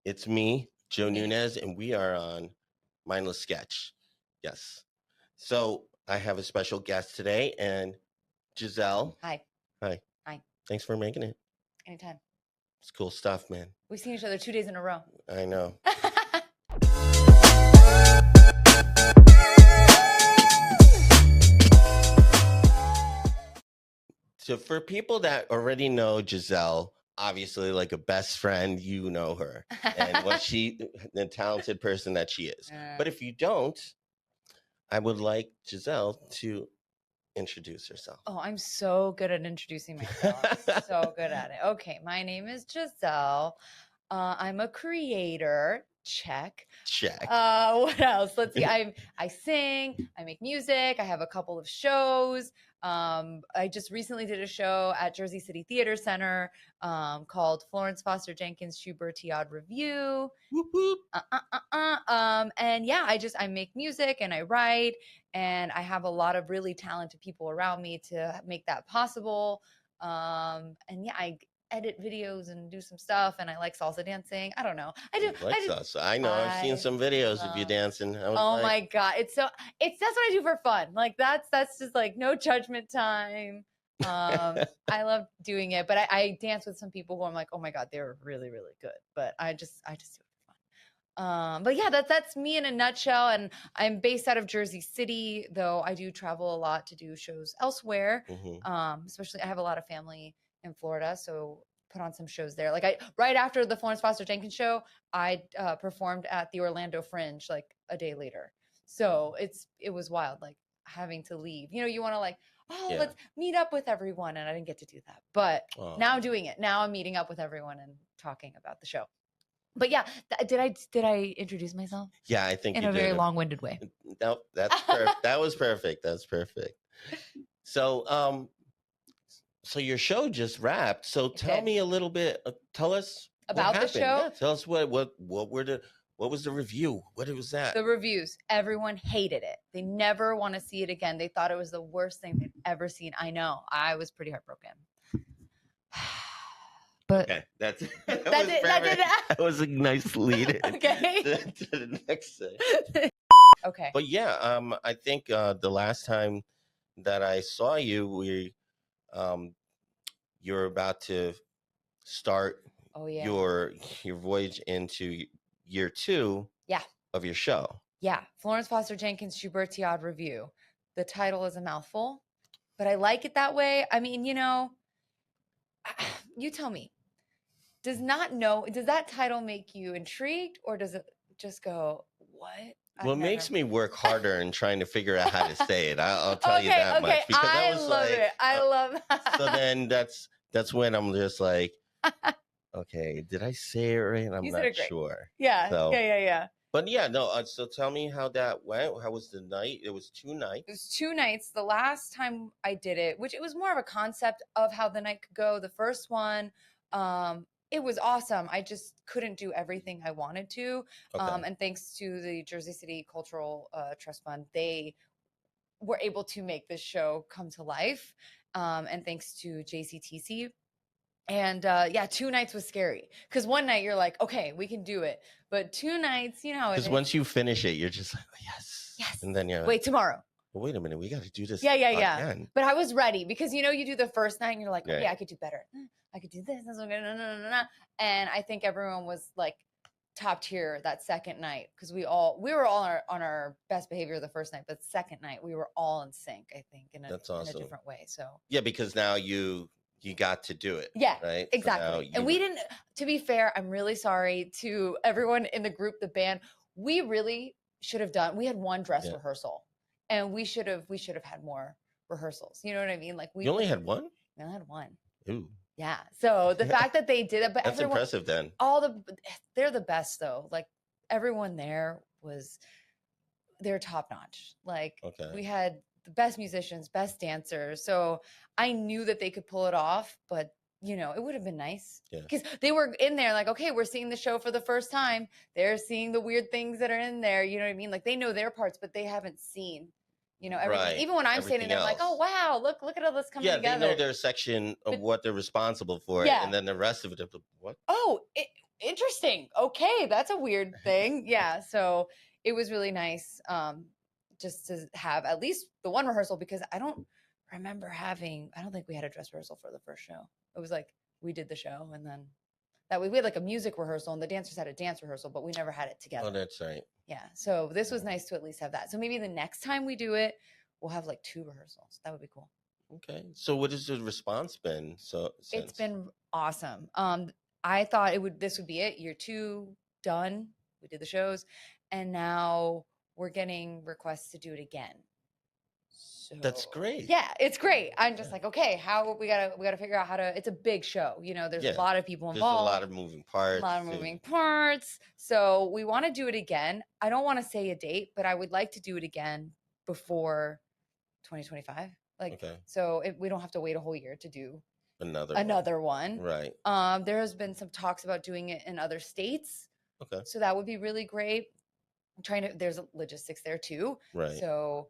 It's me, Joe Me. Nunez, and we are on Mindless Sketch. Yes. So I have a special guest today, and Giselle. Hi. Hi. Hi. Thanks for making it. Anytime. It's cool stuff, man. We've seen each other 2 days in a row. I know. So for people that already know Giselle, obviously like a best friend, you know her and the talented person that she is. But if you don't, I would like Giselle to introduce herself. Oh, I'm so good at introducing myself. So good at it. Okay, my name is Giselle. I'm a creator. Check. What else? Let's see. I sing. I make music. I have a couple of shows. I just recently did a show at Jersey City Theater Center called Florence Foster Jenkins Schubertiad Review. Whoop, whoop. And yeah, I make music and I write, and I have a lot of really talented people around me to make that possible. And yeah, I edit videos and do some stuff, and I like salsa dancing. I don't know. Salsa. I know. I've seen some videos of you dancing. My God. That's what I do for fun. Like that's just like no judgment time. I love doing it, but I dance with some people who I'm like, oh my God, they're really, really good. But I just do it for fun. But yeah, that's me in a nutshell. And I'm based out of Jersey City, though I do travel a lot to do shows elsewhere. Mm-hmm. Especially I have a lot of family in Florida, so put on some shows there. Like right after the Florence Foster Jenkins show, I performed at the Orlando Fringe like a day later. So it was wild, like having to leave. You know, you want to let's meet up with everyone, and I didn't get to do that. But now I'm doing it. Now I'm meeting up with everyone and talking about the show. But yeah, did I introduce myself? Yeah, I think in a very long-winded way. No, that's perfect. That was perfect. That's perfect. So, so your show just wrapped. So tell me a little bit. Tell us about the show. Yeah, tell us what was the review? What was that? The reviews. Everyone hated it. They never want to see it again. They thought it was the worst thing they'd ever seen. I know. I was pretty heartbroken. But okay, that's it. That was a nice lead. Okay. to the next thing. Okay. But yeah, I think the last time that I saw you, you're about to start your voyage into year 2 of your show. Yeah. Florence Foster Jenkins Schubertiad Review. The title is a mouthful, but I like it that way. I mean, you know, you tell me. Does that title make you intrigued, or does it just go, what? Well, it makes me work harder in trying to figure out how to say it. I'll tell you that much. Because I love it. I love that. So then that's when I'm just like, okay, did I say it right? I'm not sure. Yeah. So, yeah. But yeah, no. So tell me how that went. How was the night? It was 2 nights. It was 2 nights. The last time I did it, which it was more of a concept of how the night could go. The first one, it was awesome. I just couldn't do everything I wanted to. Okay. And thanks to the Jersey City Cultural Trust Fund, they were able to make this show come to life. And thanks to JCTC. And 2 nights was scary because one night you're like, okay, we can do it. But 2 nights, you know. Because once you finish it, you're just like, yes. And then you're like, wait, tomorrow. Well, wait a minute, we got to do this. Yeah. Again. But I was ready because, you know, you do the first night and you're like, okay, I could do better. I could do this. No. And I think everyone was like top tier that second night because we were all on our best behavior the first night, but second night we were all in sync, I think, in a different way. So yeah, because now you got to do it. Yeah, right. Exactly. And we didn't. To be fair, I'm really sorry to everyone in the group, the band. We really should have done. We had one dress rehearsal, and we should have had more rehearsals. You know what I mean? Like you only had one. We only had one. Ooh. Yeah. So the fact that they did it, but that's impressive. Then they're the best though. Like everyone there they're top notch. Like we had the best musicians, best dancers. So I knew that they could pull it off, but you know, it would have been nice because they were in there like, okay, we're seeing the show for the first time. They're seeing the weird things that are in there. You know what I mean? Like they know their parts, but they haven't seen, you know, everything. Right. Even when I'm standing there, I'm like, oh, wow, look at all this coming together. Yeah, they know their section of what they're responsible for. And then the rest of it, what? Oh, interesting. Okay, that's a weird thing. Yeah, so it was really nice just to have at least the one rehearsal, because I don't think we had a dress rehearsal for the first show. It was like we did the show, and then that we had like a music rehearsal, and the dancers had a dance rehearsal, but we never had it together. Oh, that's right. Yeah, so this was nice to at least have that. So maybe the next time we do it, we'll have like 2 rehearsals. That would be cool. Okay. So what has the response been since? It's been awesome. I thought this would be it. Year 2 done. We did the shows, and now we're getting requests to do it again. So that's great. Yeah, it's great. I'm just like, okay, how we gotta figure out how to. It's a big show, there's a lot of people involved. There's a lot of moving parts. So we want to do it again. I don't want to say a date, but I would like to do it again before 2025. So we don't have to wait a whole year to do another one. Right. There has been some talks about doing it in other states. Okay. So that would be really great. There's logistics there too. Right. So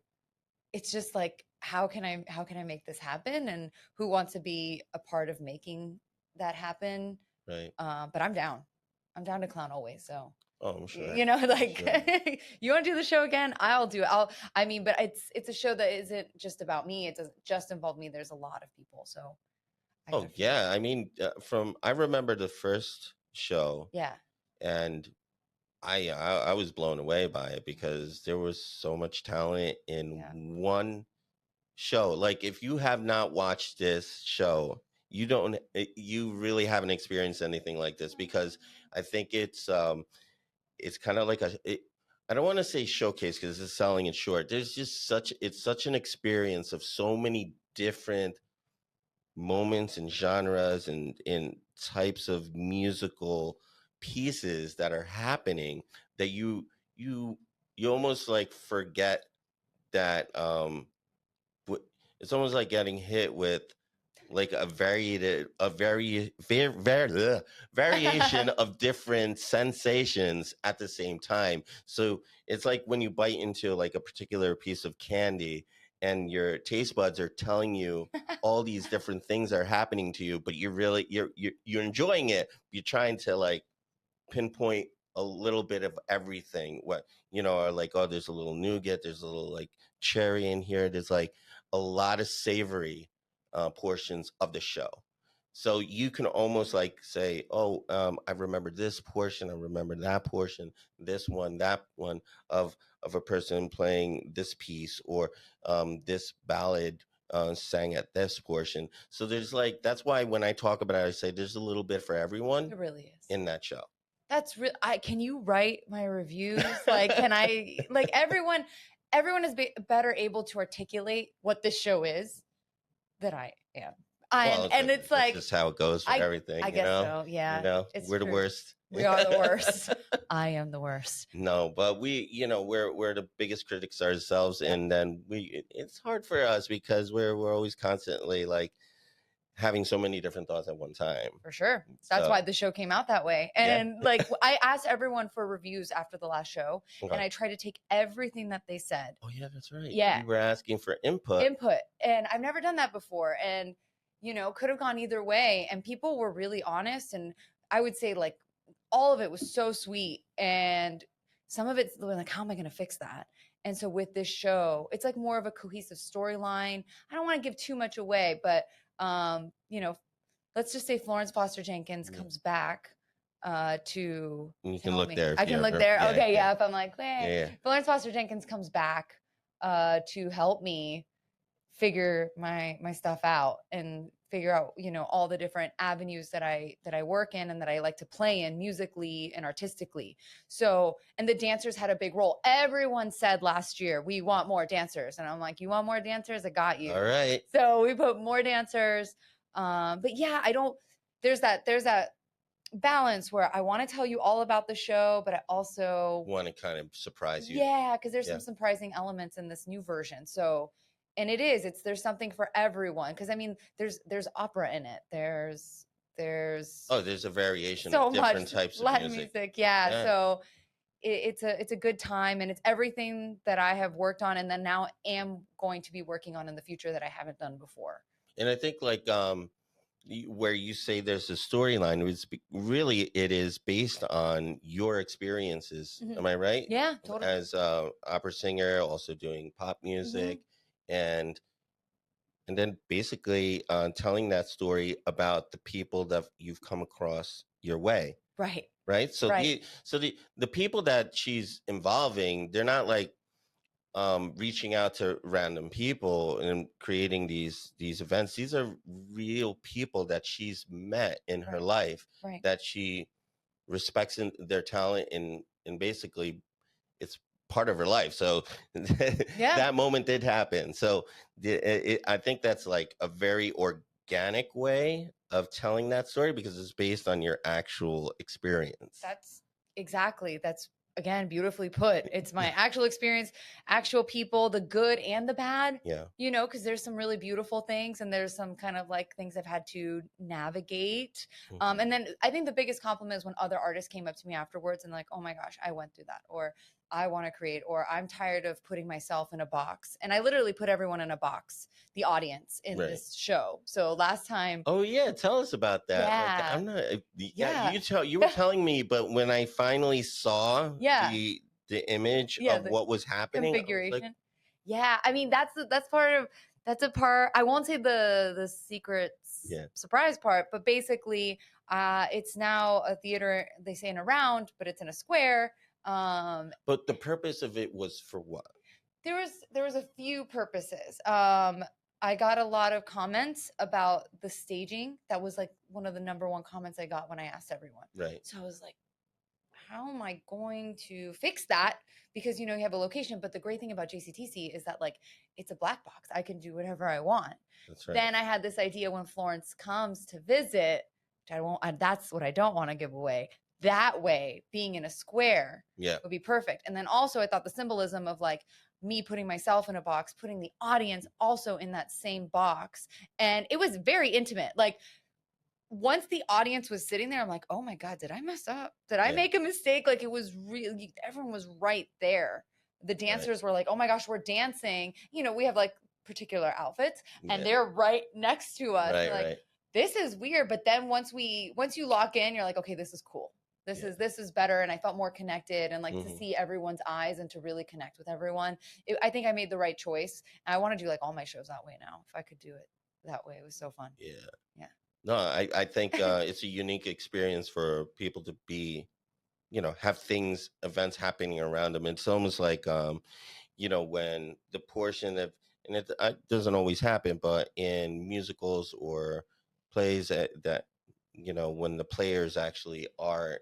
it's just like, how can I make this happen, and who wants to be a part of making that happen? Right. But I'm down to clown always. So oh, I'm sure. You want to do the show again? I'll do it. But it's a show that isn't just about me. It doesn't just involve me. There's a lot of people. So. Yeah. I mean, I remember the first show. Yeah. And I was blown away by it because there was so much talent in one show. Like, if you have not watched this show, you really haven't experienced anything like this, because I think it's kind of like I don't want to say showcase because it's selling it short. There's just it's such an experience of so many different moments and genres and in types of musical pieces that are happening that you almost like forget that it's almost like getting hit with like a variation of different sensations at the same time. So it's like when you bite into like a particular piece of candy and your taste buds are telling you all these different things are happening to you, but you're enjoying it. You're trying to like pinpoint a little bit of everything. Or like, oh, there's a little nougat, there's a little like cherry in here. There's like a lot of savory portions of the show. So you can almost like say, oh, I remember this portion, I remember that portion, this one, that one of a person playing this piece, or this ballad sang at this portion. So there's like, that's why when I talk about it, I say there's a little bit for everyone. It really is in that show. That's real. Can you write my reviews? Like, can I, like, everyone is better able to articulate what this show is than I am. It's like, just how it goes for everything. I guess so. Yeah. We're the worst. We are the worst. I am the worst. No, but we're the biggest critics ourselves. And then it's hard for us because we're always constantly like having so many different thoughts at one time. For sure. That's why the show came out that way. And like, I asked everyone for reviews after the last show, and I tried to take everything that they said. Oh yeah, that's right. Yeah. You were asking for input. And I've never done that before. And, could have gone either way. And people were really honest. And I would say like all of it was so sweet. And some of it's like, how am I going to fix that? And so with this show, it's like more of a cohesive storyline. I don't want to give too much away, but let's just say Florence Foster Jenkins comes back to. You can look there. I can look there. Okay, yeah. If I'm like, Florence Foster Jenkins comes back to help me figure my stuff out and figure out, all the different avenues that I work in and that I like to play in musically and artistically. So, and the dancers had a big role. Everyone said last year, we want more dancers. And I'm like, you want more dancers? I got you. All right. So we put more dancers. But yeah, there's that balance where I want to tell you all about the show, but I also want to kind of surprise you. Yeah. Cause there's some surprising elements in this new version. So, and there's something for everyone. Cause I mean, there's opera in it. There's a variation of different types of Latin music. Yeah. So it's a good time, and it's everything that I have worked on and then now am going to be working on in the future that I haven't done before. And I think like, where you say there's a storyline, really it is based on your experiences. Am I right? Yeah, totally. As a opera singer, also doing pop music, and then basically telling that story about the people that you've come across your way. Right. So the people that she's involving, they're not like reaching out to random people and creating these events. These are real people that she's met in her life, that she respects in their talent, and basically it's part of her life. So that moment did happen. So I think that's like a very organic way of telling that story, because it's based on your actual experience. That's again beautifully put. It's my actual experience, actual people, the good and the bad. Yeah. You know, because there's some really beautiful things and there's some kind of like things I've had to navigate. And then I think the biggest compliment is when other artists came up to me afterwards and like, oh my gosh, I went through that, or I want to create, or I'm tired of putting myself in a box. And I literally put everyone in a box, the audience in this show. So last time. Oh yeah, tell us about that. Yeah. Like, I'm not. You were telling me, but when I finally saw the image of what was happening, configuration. I mean that's a part. I won't say the secret surprise part, but basically, it's now a theater. They say in a round, but it's in a square. But the purpose of it was for what? There was a few purposes. I got a lot of comments about the staging. That was like one of the number one comments I got when I asked everyone. Right. So I was like, how am I going to fix that? Because, you know, you have a location, but the great thing about JCTC is that like, it's a black box. I can do whatever I want. That's right. Then I had this idea when Florence comes to visit, that's what I don't want to give away. That way, being in a square would be perfect. And then also I thought the symbolism of like me putting myself in a box, putting the audience also in that same box. And it was very intimate. Like once the audience was sitting there, I'm like, oh my God, did I mess up? Did I make a mistake? Like it was really, everyone was right there. The dancers were like, oh my gosh, we're dancing. You know, we have like particular outfits and they're right next to us. Like, this is weird. But then once you lock in, you're like, okay, this is cool. This is better. And I felt more connected and like to see everyone's eyes and to really connect with everyone. I think I made the right choice. And I want to do like all my shows that way now. If I could do it that way, it was so fun. Yeah. No, I think it's a unique experience for people to be, you know, have events happening around them. It's almost like, you know, when the portion of, and it doesn't always happen, but in musicals or plays that you know, when the players actually are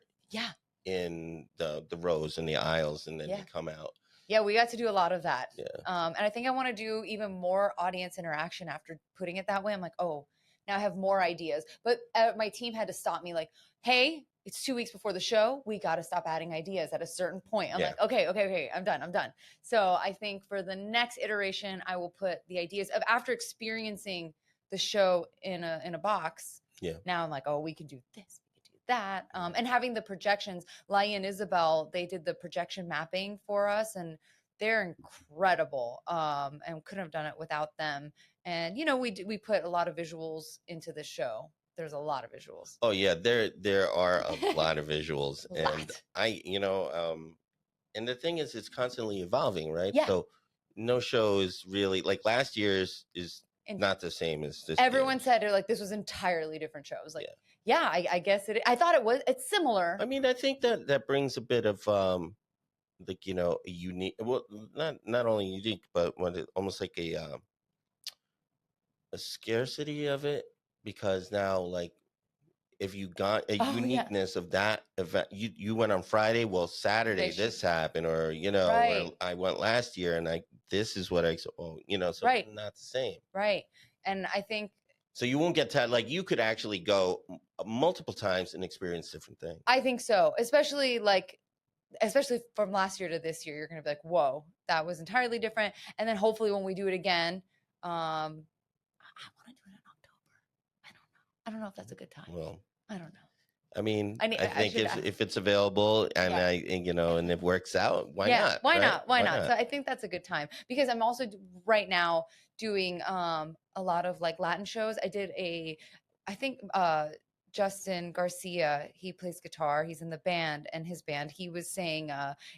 in the rows and the aisles, and then they come out. Yeah, we got to do a lot of that. And I think I want to do even more audience interaction after putting it that way. I'm like, oh, now I have more ideas. But my team had to stop me like, hey, it's 2 weeks before the show. We got to stop adding ideas at a certain point. I'm like, okay. I'm done. So I think for the next iteration, I will put the ideas of after experiencing the show in a box. Now I'm like, oh, we can do this. We can do that. And having the projections, Lai and Isabel, they did the projection mapping for us and they're incredible. And couldn't have done it without them. And, you know, we put a lot of visuals into the show. There's a lot of visuals. Oh yeah, there are a lot of visuals. And I, you know, and the thing is, it's constantly evolving, right? So no show is really like last year's is not the same as this. Everyone said it like this was entirely different shows. Like, I guess it. I thought it's similar. I mean, I think that brings a bit of like, you know, a unique. Well, not only unique, but almost like a scarcity of it, because now like if you got a uniqueness of that event, you went on Friday, well Saturday this happened, or you know, or I went last year and this is what you know, so not the same. And I think so you won't get to like, you could actually go multiple times and experience different things. I think so, especially from last year to this year, you're gonna be like, whoa, that was entirely different. And then hopefully when we do it again, I want to do it in October. I don't know if that's a good time. Well, I don't know. I mean, I think if it's available and you know, and it works out, why not? Why not? So I think that's a good time, because I'm also right now doing a lot of like Latin shows. I I think Justin Garcia, he plays guitar. He's in the band, and his band, he was saying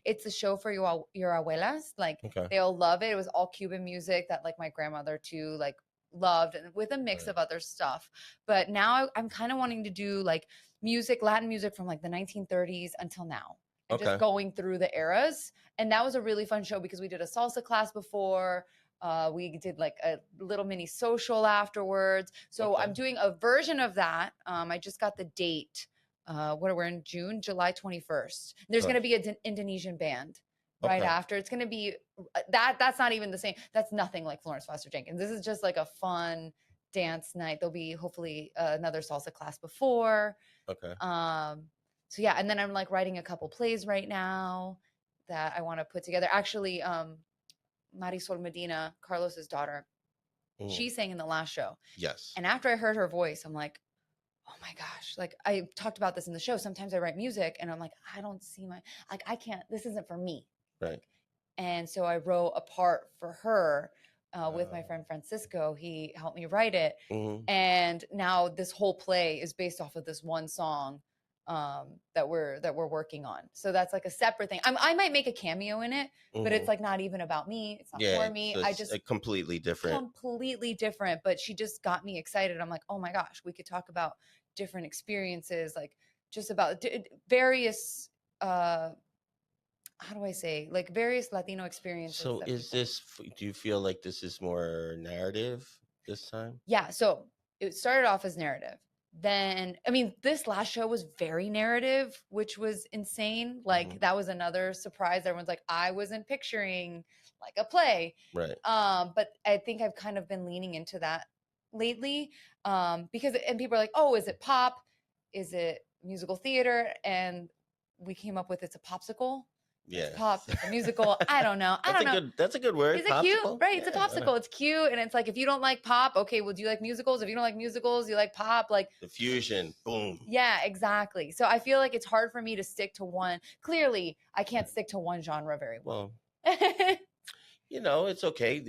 it's a show for your abuelas. Like they'll love it. It was all Cuban music that like my grandmother too like loved, and with a mix of other stuff. But now I'm kind of wanting to do like music, Latin music from like the 1930s until now. And just going through the eras. And that was a really fun show because we did a salsa class before. We did like a little mini social afterwards. So I'm doing a version of that. I just got the date. What are we in June, July 21st. There's going to be an Indonesian band right after. It's going to be that's not even the same. That's nothing like Florence Foster Jenkins. This is just like a fun dance night. There'll be hopefully another salsa class before. So yeah, and then I'm like writing a couple plays right now that I want to put together. Actually, Marisol Medina, Carlos's daughter, she sang in the last show. Yes. And after I heard her voice, I'm like, oh my gosh. Like I talked about this in the show. Sometimes I write music and I'm like, I don't see I can't, this isn't for me. Right. And so I wrote a part for her with my friend Francisco. He helped me write it. And now this whole play is based off of this one song that we're working on. So that's like a separate thing. I might make a cameo in it, but it's like not even about me. It's not for me. So it's completely different. But she just got me excited. I'm like, oh my gosh, we could talk about different experiences, like just about various, how do I say, like various Latino experiences. So do you feel like this is more narrative this time? Yeah. So it started off as narrative. Then, I mean, this last show was very narrative, which was insane. Like that was another surprise. Everyone's like, I wasn't picturing like a play. Right. But I think I've kind of been leaning into that lately. Because people are like, oh, is it pop? Is it musical theater? And we came up with it's a popsicle. Yeah. It's pop, it's a musical. I don't know. That's a good word. Is it cute? Right. It's a popsicle. It's cute. And it's like, if you don't like pop, okay, well, do you like musicals? If you don't like musicals, you like pop, like the fusion. Boom. Yeah, exactly. So I feel like it's hard for me to stick to one. Clearly, I can't stick to one genre very well. It's okay.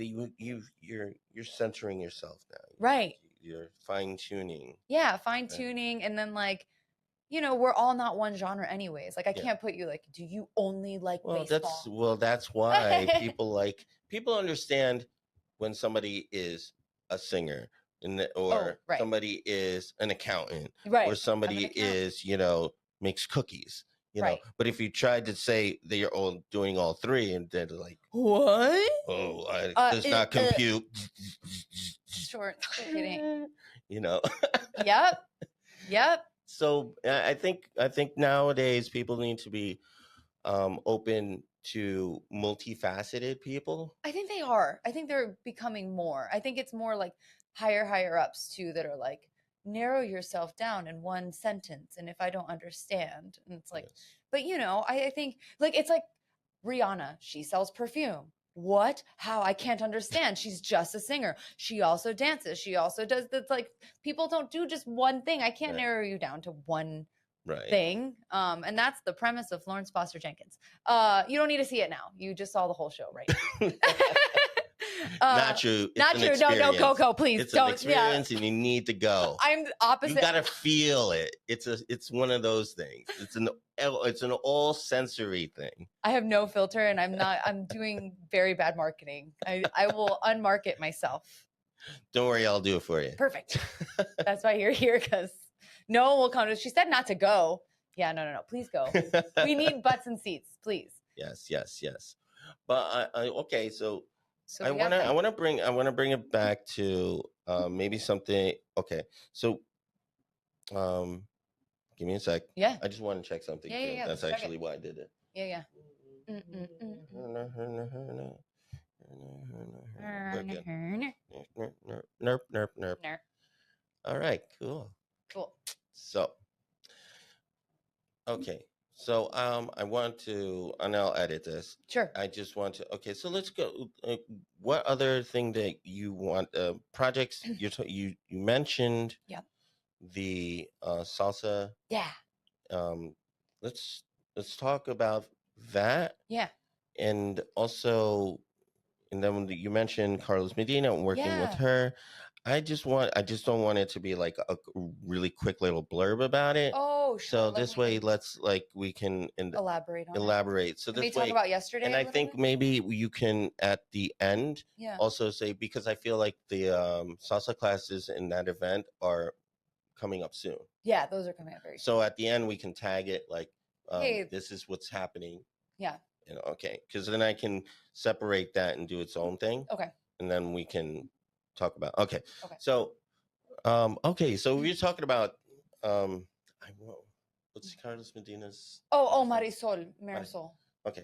You're centering yourself now. Right. You're fine tuning. Yeah, fine tuning. And then like, we're all not one genre anyways. Like I can't put you like, do you only like baseball? That's why people understand when somebody is a singer somebody is an accountant, or somebody is, makes cookies, But if you tried to say that you're all doing all three, and they're like, what? Oh, does not compute. Short kidding. Yep. So I think nowadays people need to be open to multifaceted people. I think they are. I think they're becoming more. I think it's more like higher ups too that are like, narrow yourself down in one sentence. And if I don't understand, and it's like, but I think like it's like Rihanna. She sells perfume. What? How? I can't understand. She's just a singer. She also dances. She also does that's like people don't do just one thing. I can't narrow you down to one thing. And that's the premise of Florence Foster Jenkins. You don't need to see it now. You just saw the whole show, right? Not true. Not true. No, Coco, please. It's an experience, and you need to go. I'm the opposite. You gotta feel it. It's one of those things. It's an all sensory thing. I have no filter, and I'm doing very bad marketing. I will unmarket myself. Don't worry, I'll do it for you. Perfect. That's why you're here, because no one will come. She said not to go. Yeah, no. Please go. We need butts and seats, please. Yes. But okay, so I want to bring it back to maybe something. Okay, so give me a sec. Yeah, I just want to check something. Yeah. That's actually why I did it. Yeah. Nerp. All right, cool. So, okay. So I want to, and I'll edit this. Sure. I just want to. Okay, so let's go. What other thing that you want? Projects you mentioned. Yep. The salsa. Yeah. Let's talk about that. Yeah. And also, and then you mentioned Carlos Medina and working with her. I just don't want it to be like a really quick little blurb about it. Oh, sure. So this way, we can elaborate on it. elaborate. So Can we this talk way, about yesterday? and a I little think bit? maybe you can at the end Yeah. also say, because I feel like the salsa classes in that event are coming up soon. Yeah, those are coming up very soon. So at the end we can tag it like, Hey, this is what's happening. Yeah. You know, okay, because then I can separate that and do its own thing. Okay. And then we can talk about. Okay. Okay. So, so we were talking about what's Carlos Medina's? Oh, Marisol. Okay.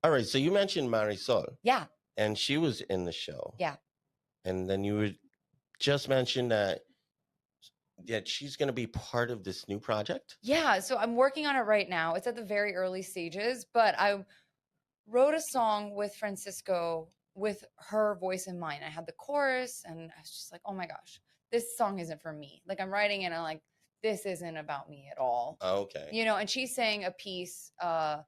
All right. So you mentioned Marisol. Yeah. And she was in the show. Yeah. And then you were just mentioned that she's going to be part of this new project. Yeah. So I'm working on it right now. It's at the very early stages, but I wrote a song with Francisco with her voice in mind. I had the chorus and I was just like, oh my gosh, this song isn't for me. Like, I'm writing it and I'm like, this isn't about me at all. Oh, okay. You know, and she sang a piece at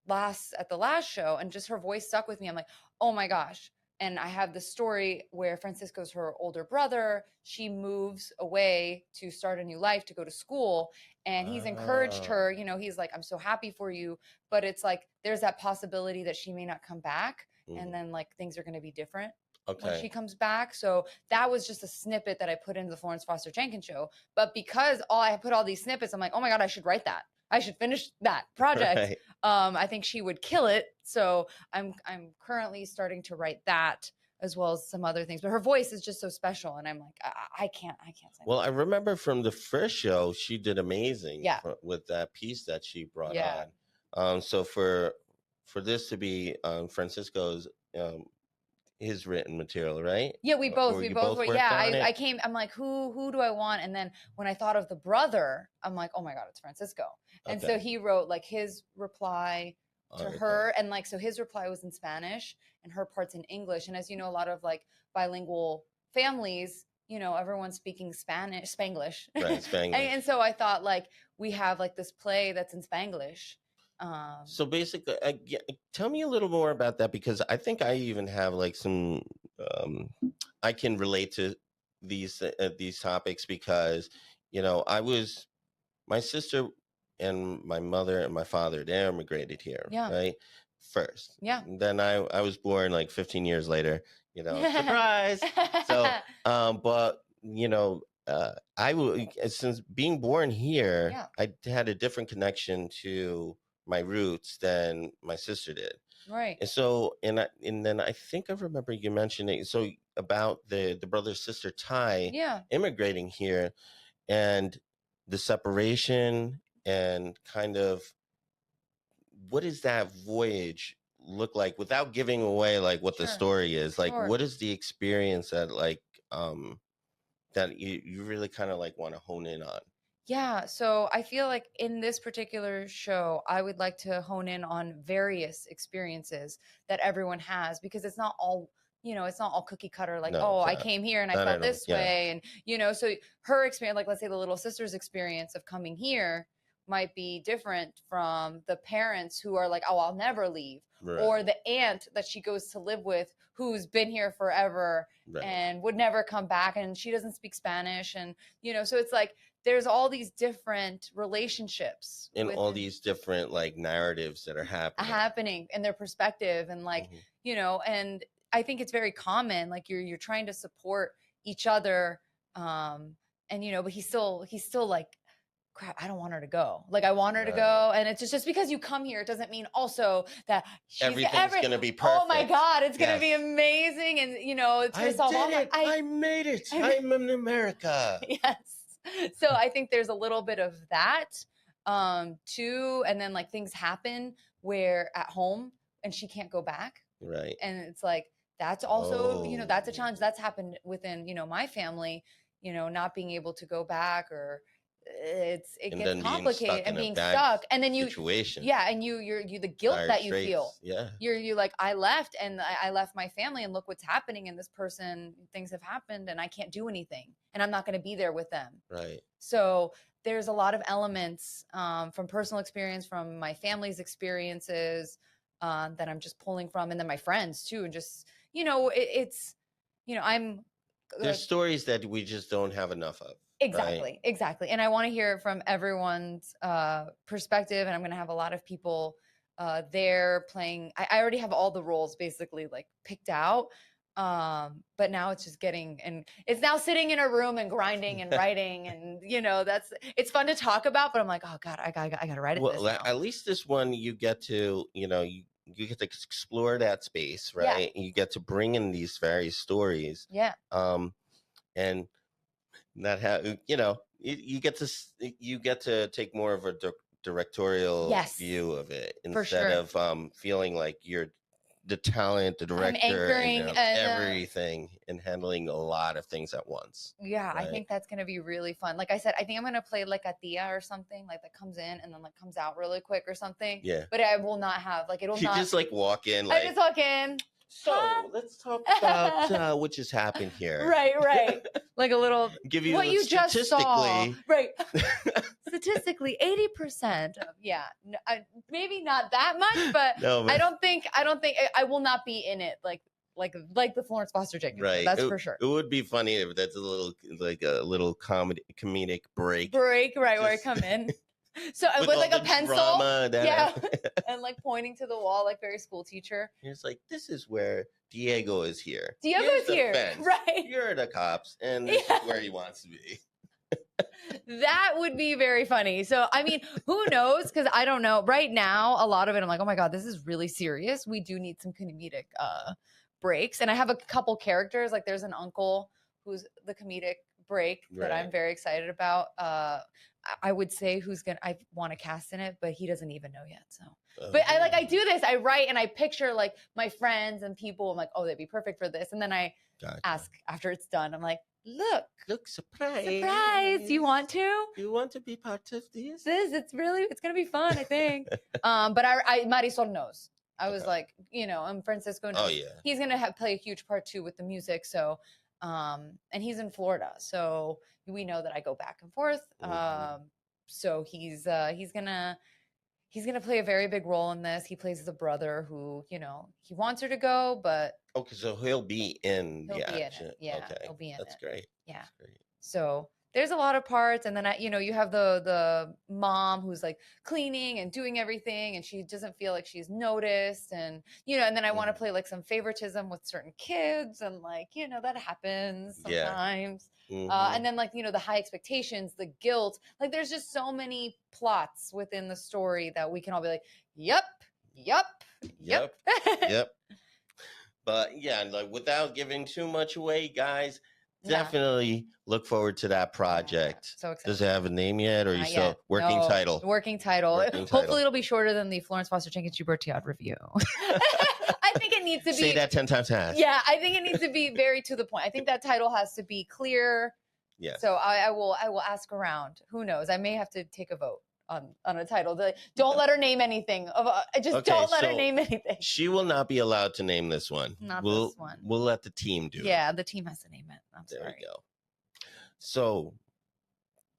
the last show, and just her voice stuck with me. I'm like, oh my gosh. And I have the story where Francisco's her older brother. She moves away to start a new life, to go to school. And he's encouraged her, you know, he's like, I'm so happy for you. But it's like, there's that possibility that she may not come back. And then like things are going to be different when she comes back. So that was just a snippet that I put into the Florence Foster Jenkins show. But because I put all these snippets, I'm like, oh my God, I should write that. I should finish that project. Right. I think she would kill it. So I'm currently starting to write that, as well as some other things. But her voice is just so special, and I'm like, I can't sing. Well, I remember from the first show, she did amazing. Yeah. With that piece that she brought on. So for this to be Francisco's his written material, right? Yeah, we both were. Yeah, I'm like, who do I want? And then when I thought of the brother, I'm like, oh my God, it's Francisco. And so he wrote like his reply to her, and like, so his reply was in Spanish and her part's in English. And as you know, a lot of like bilingual families, you know, everyone's speaking Spanglish. Right, Spanglish. and so I thought, like, we have like this play that's in Spanglish. So basically, tell me a little more about that, because I think I even have like some, I can relate to these topics, because, you know, my sister and my mother and my father, they immigrated here, right? First. Yeah. And then I was born like 15 years later, you know, surprise. So, but, you know, since being born here, I had a different connection to my roots than my sister did. Right. And so, and then I think I remember you mentioning about the brother sister tie immigrating here, and the separation, and kind of what does that voyage look like, without giving away like what the story is. Like, what is the experience that like that you really kind of like want to hone in on? Yeah, so I feel like in this particular show, I would like to hone in on various experiences that everyone has, because it's not all, you know, it's not all cookie cutter. Like, I came here and I felt this way. And, you know, so her experience, like, let's say the little sister's experience of coming here might be different from the parents who are like, oh, I'll never leave. Right. Or the aunt that she goes to live with who's been here forever and would never come back, and she doesn't speak Spanish. And, you know, so it's like, there's all these different relationships and all these different like narratives that are happening in their perspective. And like, you know, and I think it's very common, like you're trying to support each other. And, you know, but he's still like, crap, I don't want her to go. Like, I want her to go. And it's just because you come here, it doesn't mean also that everything's going to be perfect. Oh my God, it's going to be amazing. And, you know, it's going to solve all my... I made it. I'm in America. Yes. So I think there's a little bit of that too. And then like things happen where at home and she can't go back. Right. And it's like, that's also, you know, that's a challenge that's happened within, you know, my family, you know, not being able to go back, or it gets complicated, and being stuck. And then situation. Yeah. And you're the guilt that you feel. Yeah. You're like, I left, and I left my family, and look what's happening. And this person, things have happened, and I can't do anything, and I'm not going to be there with them. Right. So there's a lot of elements from personal experience, from my family's experiences that I'm just pulling from, and then my friends too. And just, you know, it's, you know, I'm there's stories that we just don't have enough of. Exactly. Right? Exactly. And I want to hear from everyone's perspective. And I'm going to have a lot of people there playing. I already have all the roles basically like picked out. But now it's just and it's now sitting in a room and grinding and writing. And, it's fun to talk about, but I'm like, oh God, I got to write it. Well, at least this one you get to, you get to explore that space, right? Yeah. You get to bring in these various stories. Yeah. And not have, you get to take more of a directorial view of it instead of feeling like you're the talent, the director, and, everything, and handling a lot of things at once. Yeah, right? I think that's going to be really fun. Like I said, I think I'm going to play like a Tia or something, like that comes in and then like comes out really quick or something. Yeah. But I will not have it'll not. You just like walk in. Like, I just walk in. So let's talk about what just happened here. Right. Like a little. Give you what you just saw. Right. Statistically, 80% of maybe not that much, but no, I don't think I will not be in it like the Florence Foster Jenkins. Right. That's for sure. It would be funny if that's a little comedic break. Right, where I come in. So with like a pencil, and like pointing to the wall, like very school teacher. It's like, this is where Diego is here. Diego's here, right? You're the cops, and this is where he wants to be. That would be very funny. So, I mean, who knows? Because I don't know. Right now, a lot of it, I'm like, oh my God, this is really serious. We do need some comedic breaks. And I have a couple characters. Like there's an uncle who's the comedic break that I'm very excited about. I would say I want to cast in it, but he doesn't even know yet. So, but I do this, I write and I picture like my friends and people. I'm like, oh, they'd be perfect for this. And then I ask after it's done, I'm like, look, surprise. You want to? You want to be part of this? It's going to be fun, I think. But Marisol knows. I was like, and Francisco knows. Oh, yeah. He's going to play a huge part too with the music. So, and he's in Florida. So we know that I go back and forth. So he's gonna play a very big role in this. He plays the brother who, he wants her to go, but so he'll be in the action. Yeah, okay. He'll be in That's it. Great. Yeah. That's great. So there's a lot of parts, and then you have the mom who's like cleaning and doing everything, and she doesn't feel like she's noticed, and and then I want to play like some favoritism with certain kids, and like that happens sometimes. Yeah. And then like the high expectations, the guilt, like there's just so many plots within the story that we can all be like, yep. But yeah, like without giving too much away, guys. Definitely look forward to that project. So excited. Does it have a name yet, or working title? Working title. Hopefully, it'll be shorter than the Florence Foster Jenkins Bertiad review. I think it needs to be. Say that 10 times fast. Yeah, I think it needs to be very to the point. I think that title has to be clear. Yeah. So I will ask around. Who knows? I may have to take a vote on a title. Don't let her name anything. Don't let her name anything. She will not be allowed to name this one. This one. We'll let the team do it. Yeah, the team has to name it. There we go. So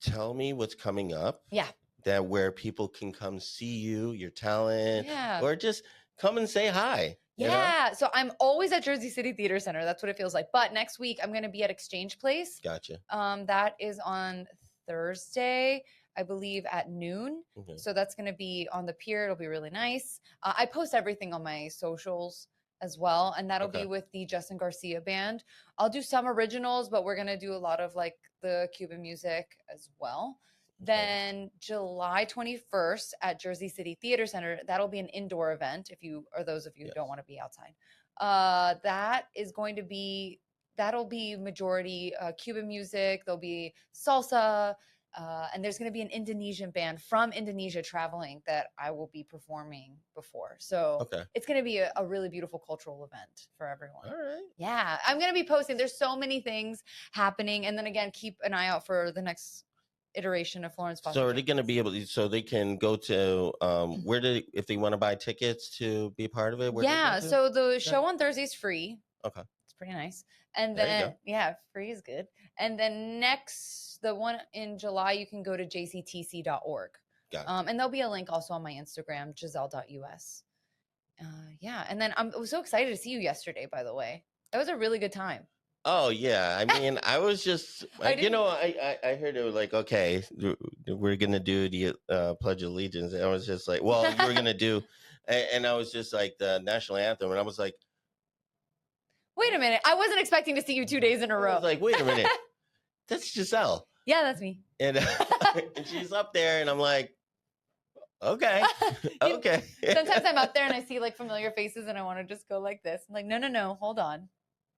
tell me what's coming up. Yeah. That where people can come see you, your talent, or just come and say hi. Yeah. So I'm always at Jersey City Theater Center. That's what it feels like. But next week I'm going to be at Exchange Place. Gotcha. That is on Thursday, I believe at noon. Mm-hmm. So that's going to be on the pier. It'll be really nice. I post everything on my socials as well. And that'll be with the Justin Garcia band. I'll do some originals, but we're going to do a lot of like the Cuban music as well. Then July 21st at Jersey City Theater Center, that'll be an indoor event those of you who don't want to be outside. That'll be majority Cuban music. There'll be salsa. And there's going to be an Indonesian band from Indonesia traveling that I will be performing before. So it's going to be a really beautiful cultural event for everyone. All right. Yeah. I'm going to be posting. There's so many things happening. And then again, keep an eye out for the next iteration of Florence Foster. So are they going to be able to, so they can go to, if they want to buy tickets to be part of it? So the show on Thursday is free. Okay. It's pretty nice. And then, free is good. And then the one in July, you can go to jctc.org. Got it. And there'll be a link also on my Instagram, giselle.us. And then I was so excited to see you yesterday, by the way. That was a really good time. Oh yeah, I mean, I was just, I heard it was like, okay, we're gonna do the Pledge of Allegiance, and I was just like, well, you were gonna do, and I was just like the national anthem, and I was like, wait a minute, I wasn't expecting to see you 2 days in a row. I was like, wait a minute, that's Giselle. Yeah, that's me. And and she's up there, and I'm like, okay, okay. Sometimes I'm up there and I see like familiar faces, and I want to just go like this. I'm like, no, hold on.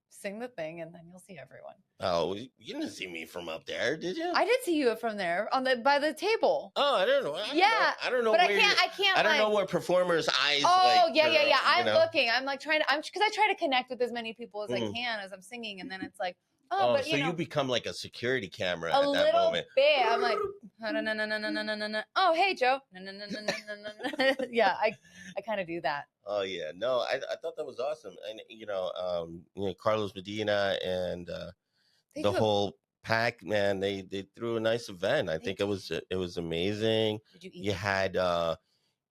Sing the thing, and then you'll see everyone. Oh, you didn't see me from up there, did you? I did see you from there by the table. Oh, I don't know. I don't know. But where I can't. I don't know where performers' eyes. Oh, like, yeah. I'm looking. I'm like trying to. Because I try to connect with as many people as I can as I'm singing, and then it's like, but so you become like a security camera a at that little moment. bit. I'm like, no. Oh, hey, Joe. No. Yeah, I kind of do that. Oh yeah, no, I thought that was awesome, and Carlos Medina and the whole pack, man, they threw a nice event. I think it was amazing. Did you eat? You had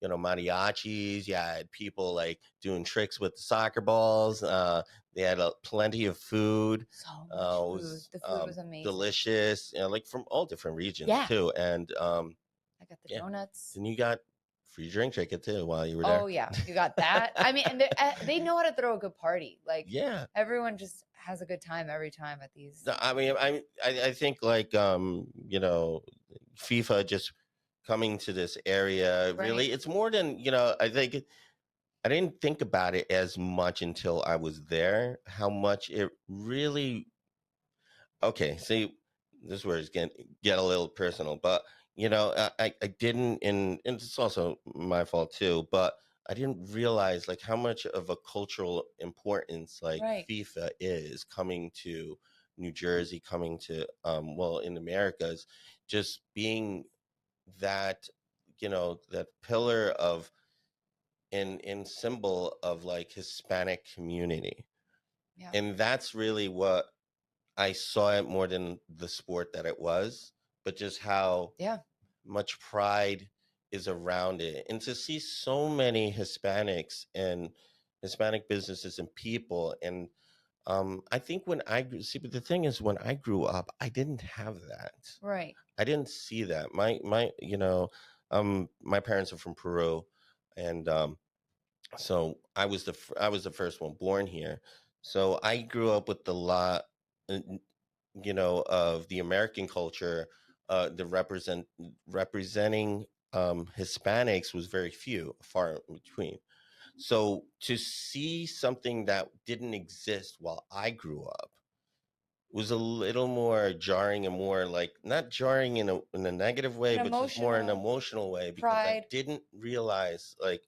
mariachis. You had people like doing tricks with the soccer balls. They had plenty of food. So much food. The food was amazing, delicious. Like from all different regions too. And I got the donuts. And you got free drink ticket too while you were there. Oh yeah, you got that. I mean, and they know how to throw a good party. Like everyone just has a good time every time at these. I mean, I think like FIFA just coming to this area, really, it's more than, I think I didn't think about it as much until I was there, how much it really, okay, see, this is where it's going to get a little personal, but, I didn't, and it's also my fault too, but I didn't realize like how much of a cultural importance like FIFA is coming to New Jersey, coming to, in the Americas, just being that that pillar of in symbol of like Hispanic community, and that's really what I saw it more than the sport that it was, but just how much pride is around it, and to see so many Hispanics and Hispanic businesses and people. And I think when but the thing is, when I grew up, I didn't have that. Right. I didn't see that. My parents are from Peru, and so I was the first one born here. So I grew up with a lot, of the American culture. Representing Hispanics was very far in between. So to see something that didn't exist while I grew up was a little more jarring, and more like, not jarring in a negative way, but just more an emotional way, because I didn't realize, like,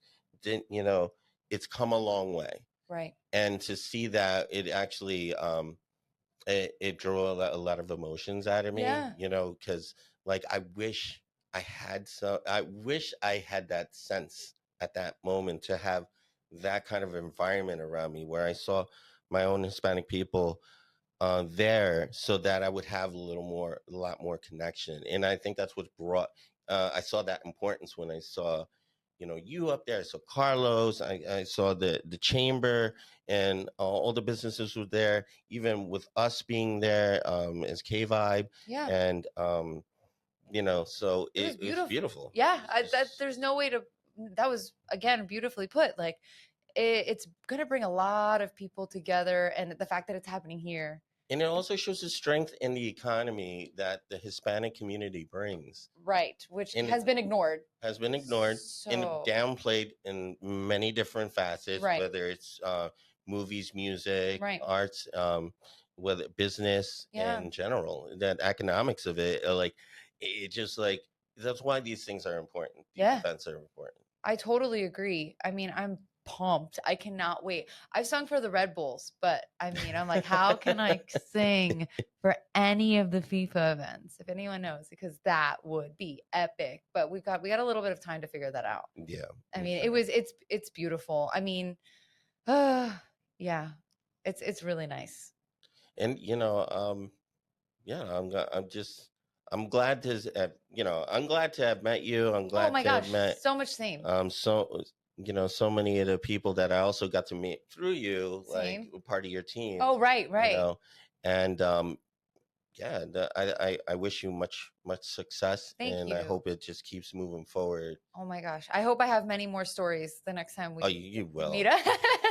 it's come a long way. Right. And to see that, it actually it drew a lot of emotions out of me, because like I wish I had that sense at that moment, to have that kind of environment around me where I saw my own Hispanic people there, so that I would have a lot more connection. And I think that's what brought, I saw that importance when I saw, you up there. I saw Carlos, I saw the chamber, and all the businesses were there, even with us being there as Kvibe. Yeah. And, so it was beautiful. Yeah. There's no way to, that was, again, beautifully put. Like, it's going to bring a lot of people together, and the fact that it's happening here. And it also shows the strength in the economy that the Hispanic community brings. Right, which has been ignored. And downplayed in many different facets, whether it's movies, music, arts, whether business in general, that economics of it, like, it just like, that's why these things are important. These events are important. I totally agree. I mean, I'm pumped. I cannot wait. I've sung for the Red Bulls, but I mean, I'm like, how can I sing for any of the FIFA events? If anyone knows, because that would be epic. But we got a little bit of time to figure that out. Yeah. I mean, it's beautiful. I mean, yeah, it's really nice. And I'm glad to have met you. I'm glad to have met so much same. So many of the people that I also got to meet through you, like part of your team. Oh, right. And yeah, I wish you much success, Thank and I you. hope it just keeps moving forward. Oh my gosh. I hope I have many more stories the next time we You will. meet up.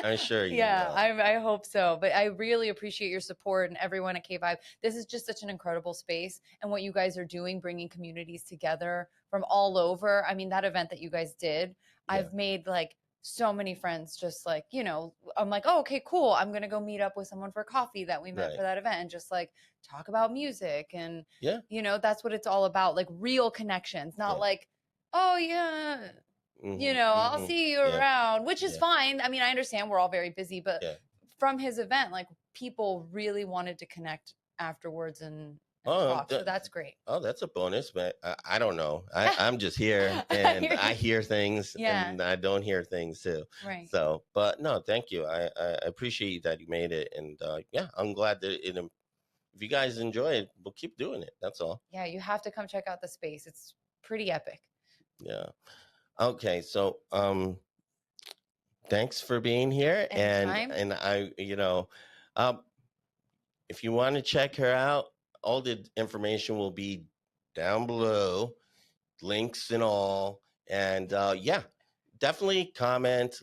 I'm sure you yeah, will. I hope so. But I really appreciate your support and everyone at Kvibe. This is just such an incredible space, and what you guys are doing, bringing communities together from all over. I mean, that event that you guys did, I've made like so many friends. Just like, I'm like, oh, okay, cool. I'm gonna go meet up with someone for coffee that we met for that event, and just like talk about music. And that's what it's all about, like real connections, not like, oh yeah, I'll see you around, which is fine. I mean, I understand we're all very busy, but from his event, like people really wanted to connect afterwards and talk. So that's great. Oh, that's a bonus, but I don't know. I'm just here, and I hear things, and I don't hear things too. Right. So, but no, thank you. I appreciate that you made it, and I'm glad that if you guys enjoy it, we'll keep doing it. That's all. Yeah, you have to come check out the space. It's pretty epic. Yeah. Okay, so thanks for being here. Anytime. And I, if you want to check her out, all the information will be down below, links and all. And definitely comment.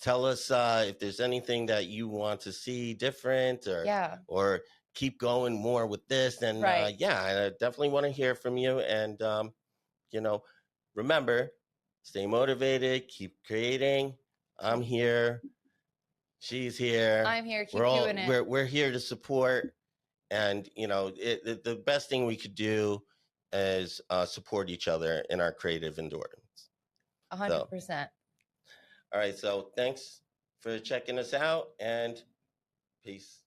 Tell us if there's anything that you want to see different, or keep going more with this. And I definitely want to hear from you. And remember, stay motivated, keep creating. I'm here. She's here. I'm here. Keep doing it. We're here to support. And, the best thing we could do is support each other in our creative endurance. 100%. All right. So thanks for checking us out, and peace.